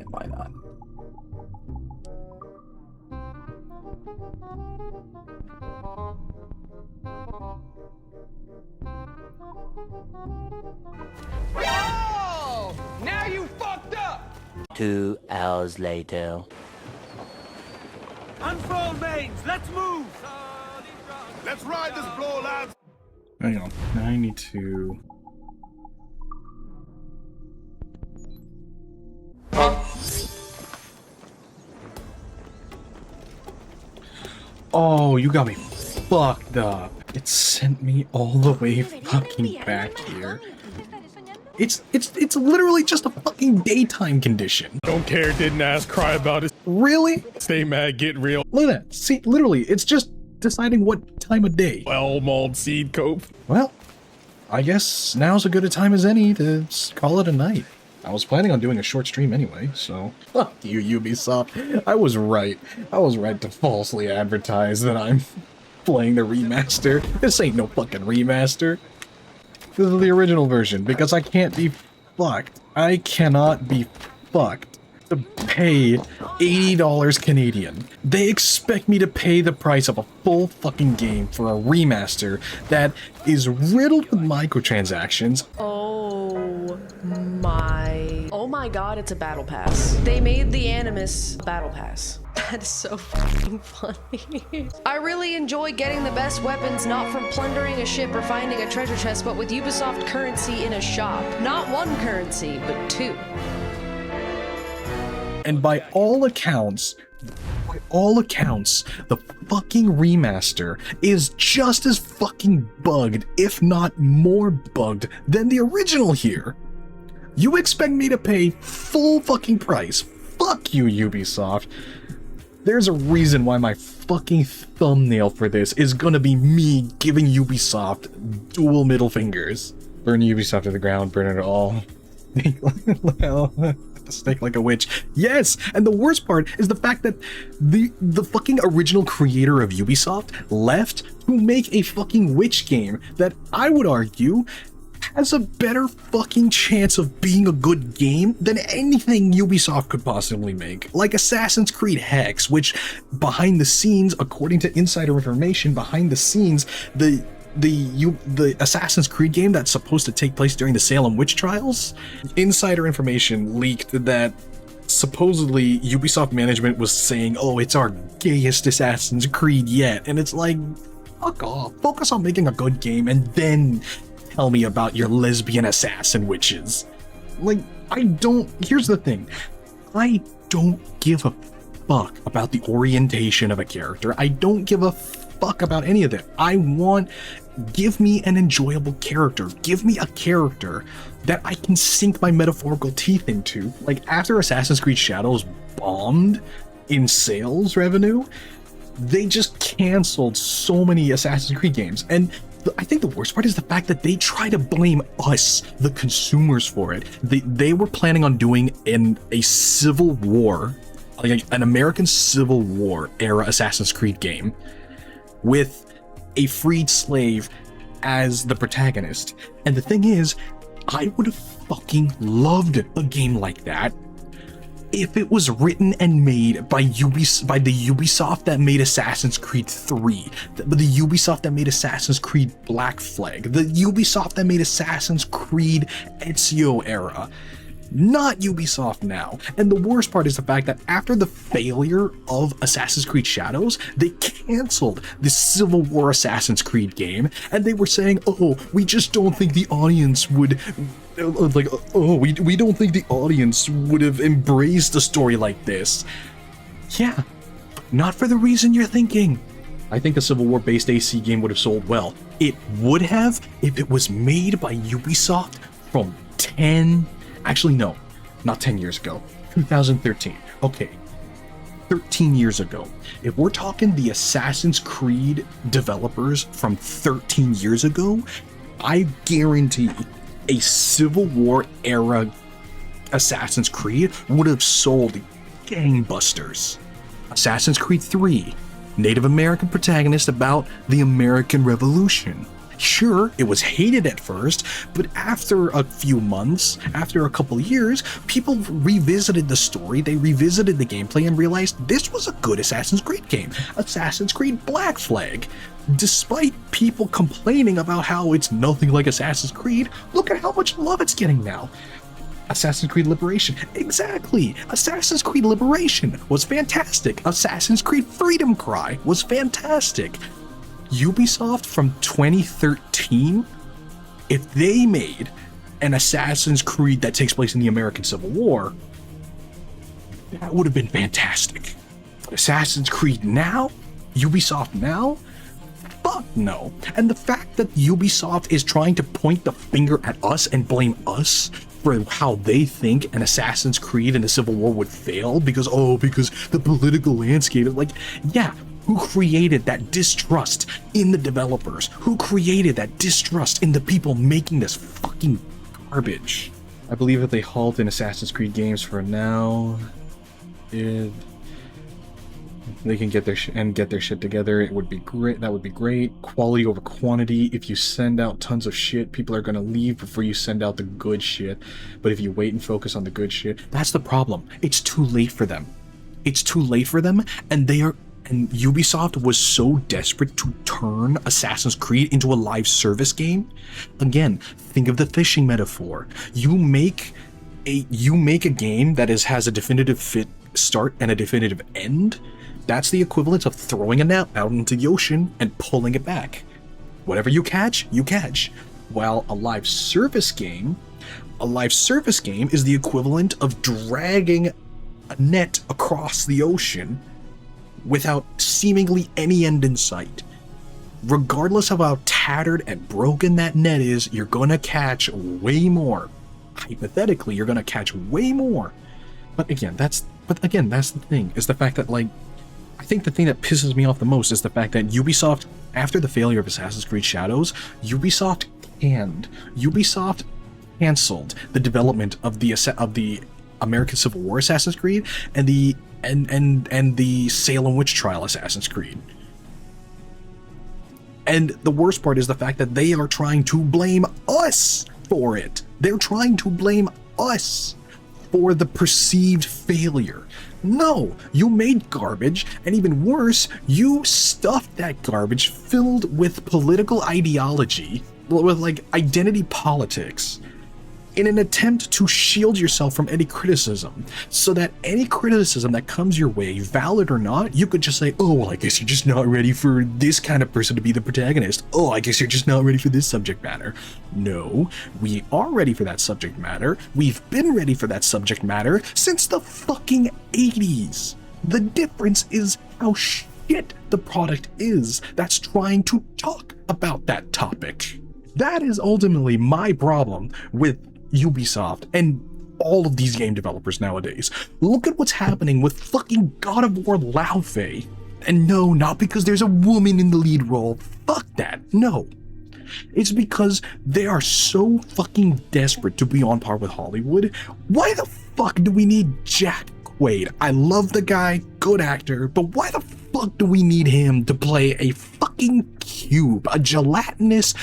Why not? Oh! Now you fucked up! 2 hours later. Unfold mains, let's move! Let's ride this blow, lads! Hang on. 92. Oh, you got me fucked up. It sent me all the way fucking back here. It's literally just a fucking daytime condition. Don't care, didn't ask, cry about it. Really? Stay mad, get real. Look at that. See, literally, it's just deciding what time of day. Well, mauled seed cope. Well, I guess now's as good a time as any to call it a night. I was planning on doing a short stream anyway, so... Fuck you, Ubisoft. I was right. I was right to falsely advertise that I'm playing the remaster. This ain't no fucking remaster. This is the original version, because I can't be fucked. I cannot be fucked to pay $80 Canadian. They expect me to pay the price of a full fucking game for a remaster that is riddled with microtransactions. Oh my god, it's a battle pass. They made the Animus battle pass. That is so fucking funny. I really enjoy getting the best weapons, not from plundering a ship or finding a treasure chest, but with Ubisoft currency in a shop. Not one currency, but two. And by all accounts, the fucking remaster is just as fucking bugged, if not more bugged, than the original here. You expect me to pay full fucking price? Fuck you, Ubisoft. There's a reason why my fucking thumbnail for this is gonna be me giving Ubisoft dual middle fingers. Burn Ubisoft to the ground, burn it all. Well, stake like a witch. Yes, and the worst part is the fact that the fucking original creator of Ubisoft left to make a fucking witch game that I would argue has a better fucking chance of being a good game than anything Ubisoft could possibly make. Like Assassin's Creed Hex, which behind the scenes, according to insider information, behind the scenes, the Assassin's Creed game that's supposed to take place during the Salem witch trials, insider information leaked that supposedly Ubisoft management was saying, oh, it's our gayest Assassin's Creed yet, and it's like, fuck off, focus on making a good game and then tell me about your lesbian assassin witches. Like, here's the thing, I don't give a fuck about the orientation of a character. I don't give a fuck about any of that. Give me an enjoyable character. Give me a character that I can sink my metaphorical teeth into. Like, after Assassin's Creed Shadows bombed in sales revenue, they just canceled so many Assassin's Creed games. And I think the worst part is the fact that they try to blame us, the consumers, for it. They were planning on doing a Civil War, like an American Civil War era Assassin's Creed game with a freed slave as the protagonist. And the thing is, I would have fucking loved a game like that if it was written and made by the Ubisoft that made Assassin's Creed 3, the Ubisoft that made Assassin's Creed Black Flag, the Ubisoft that made Assassin's Creed Ezio era. Not Ubisoft now. And the worst part is the fact that after the failure of Assassin's Creed Shadows, they canceled the Civil War Assassin's Creed game, and they were saying, oh, we just don't think the audience would, like, oh, we don't think the audience would have embraced a story like this. Yeah, not for the reason you're thinking. I think a Civil War based AC game would have sold well. It would have if it was made by Ubisoft from 10 Actually, no, not 10 years ago, 2013. Okay, 13 years ago. If we're talking the Assassin's Creed developers from 13 years ago, I guarantee a Civil War era Assassin's Creed would have sold gangbusters. Assassin's Creed 3, Native American protagonist about the American Revolution. Sure, it was hated at first, but after a few months, after a couple years, people revisited the story, they revisited the gameplay and realized this was a good Assassin's Creed game. Assassin's Creed Black Flag. Despite people complaining about how it's nothing like Assassin's Creed, look at how much love it's getting now. Assassin's Creed Liberation. Exactly! Assassin's Creed Liberation was fantastic. Assassin's Creed Freedom Cry was fantastic. Ubisoft from 2013, if they made an Assassin's Creed that takes place in the American Civil War, that would have been fantastic. Assassin's Creed now? Ubisoft now? Fuck no. And the fact that Ubisoft is trying to point the finger at us and blame us for how they think an Assassin's Creed in the Civil War would fail because the political landscape is like, yeah, who created that distrust in the developers? Who created that distrust in the people making this fucking garbage? I believe that they halt in Assassin's Creed games for now. If they can get their shit together, it would be great. That would be great. Quality over quantity. If you send out tons of shit, people are gonna leave before you send out the good shit. But if you wait and focus on the good shit, that's the problem. It's too late for them. It's too late for them, and Ubisoft was so desperate to turn Assassin's Creed into a live service game. Again, think of the fishing metaphor. You make a game that has a definitive start and a definitive end. That's the equivalent of throwing a net out into the ocean and pulling it back. Whatever you catch, you catch. While a live service game is the equivalent of dragging a net across the ocean without seemingly any end in sight. Regardless of how tattered and broken that net is, you're gonna catch way more. Hypothetically, you're gonna catch way more. But again, that's the thing, is the fact that, like, I think the thing that pisses me off the most is the fact that Ubisoft, after the failure of Assassin's Creed Shadows, Ubisoft canceled the development of the American Civil War Assassin's Creed and the Salem Witch Trial Assassin's Creed. And the worst part is the fact that they are trying to blame us for it. They're trying to blame us for the perceived failure. No, you made garbage, and even worse, you stuffed that garbage filled with political ideology, with like identity politics, in an attempt to shield yourself from any criticism, so that any criticism that comes your way, valid or not, you could just say, oh, well, I guess you're just not ready for this kind of person to be the protagonist. Oh, I guess you're just not ready for this subject matter. No, we are ready for that subject matter. We've been ready for that subject matter since the fucking 80s. The difference is how shit the product is that's trying to talk about that topic. That is ultimately my problem with Ubisoft and all of these game developers nowadays. Look at what's happening with fucking God of War Laufey. And no, not because there's a woman in the lead role. Fuck that. No. It's because they are so fucking desperate to be on par with Hollywood. Why the fuck do we need Jack Quaid? I love the guy, good actor, but why the fuck do we need him to play a fucking cube, a gelatinous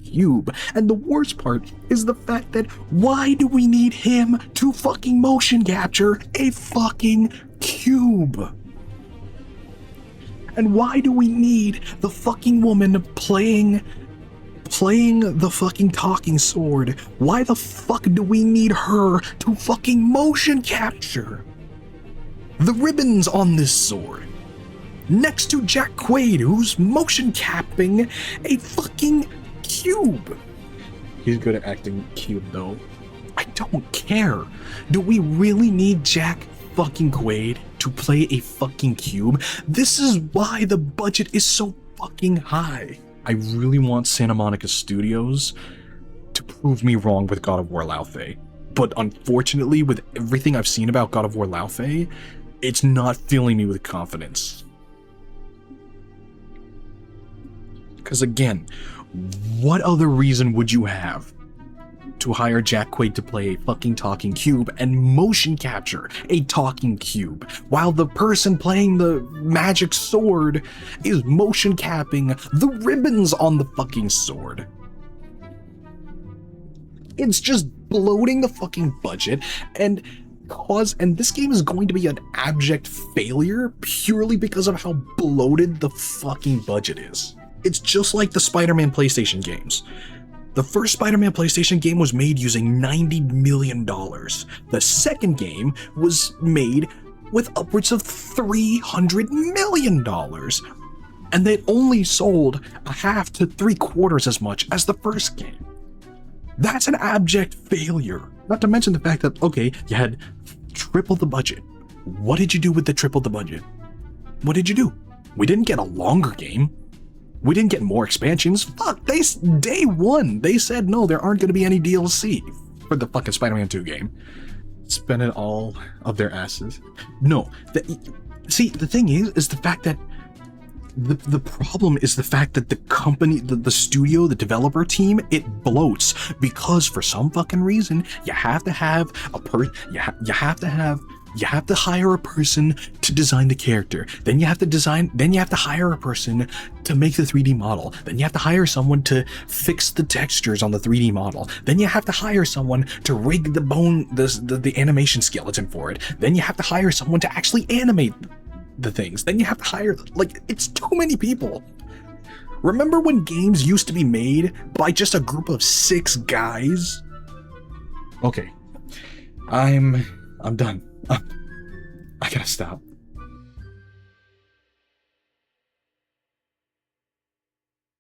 cube? And the worst part is the fact that why do we need him to fucking motion capture a fucking cube? And why do we need the fucking woman playing the fucking talking sword? Why the fuck do we need her to fucking motion capture the ribbons on this sword next to Jack Quaid, who's motion capping a fucking cube? He's good at acting cube though. I don't care. Do we really need Jack fucking Quaid to play a fucking cube? This is why the budget is so fucking high. I really want Santa Monica Studios to prove me wrong with God of War Laufey. But unfortunately, with everything I've seen about God of War Laufey, it's not filling me with confidence. Because again, what other reason would you have to hire Jack Quaid to play a fucking talking cube and motion capture a talking cube, while the person playing the magic sword is motion capping the ribbons on the fucking sword. It's just bloating the fucking budget, and this game is going to be an abject failure purely because of how bloated the fucking budget is. It's just like the Spider-Man PlayStation games. The first Spider-Man PlayStation game was made using $90 million. The second game was made with upwards of $300 million. And they only sold a half to 3/4 as much as the first game. That's an abject failure. Not to mention the fact that, okay, you had triple the budget. What did you do with the triple the budget? What did you do? We didn't get a longer game. We didn't get more expansions. Fuck, day one, they said no, there aren't going to be any DLC for the fucking Spider-Man 2 game. Spending all of their asses. No, see, the thing is the fact that the problem is the fact that the company, the studio, the developer team, it bloats because for some fucking reason you have to have you have to hire a person to design the character. Then you have to hire a person to make the 3D model. Then you have to hire someone to fix the textures on the 3D model. Then you have to hire someone to rig the animation skeleton for it. Then you have to hire someone to actually animate the things. Then you have to hire, like, it's too many people. Remember when games used to be made by just a group of 6 guys? Okay, I'm done. I gotta stop.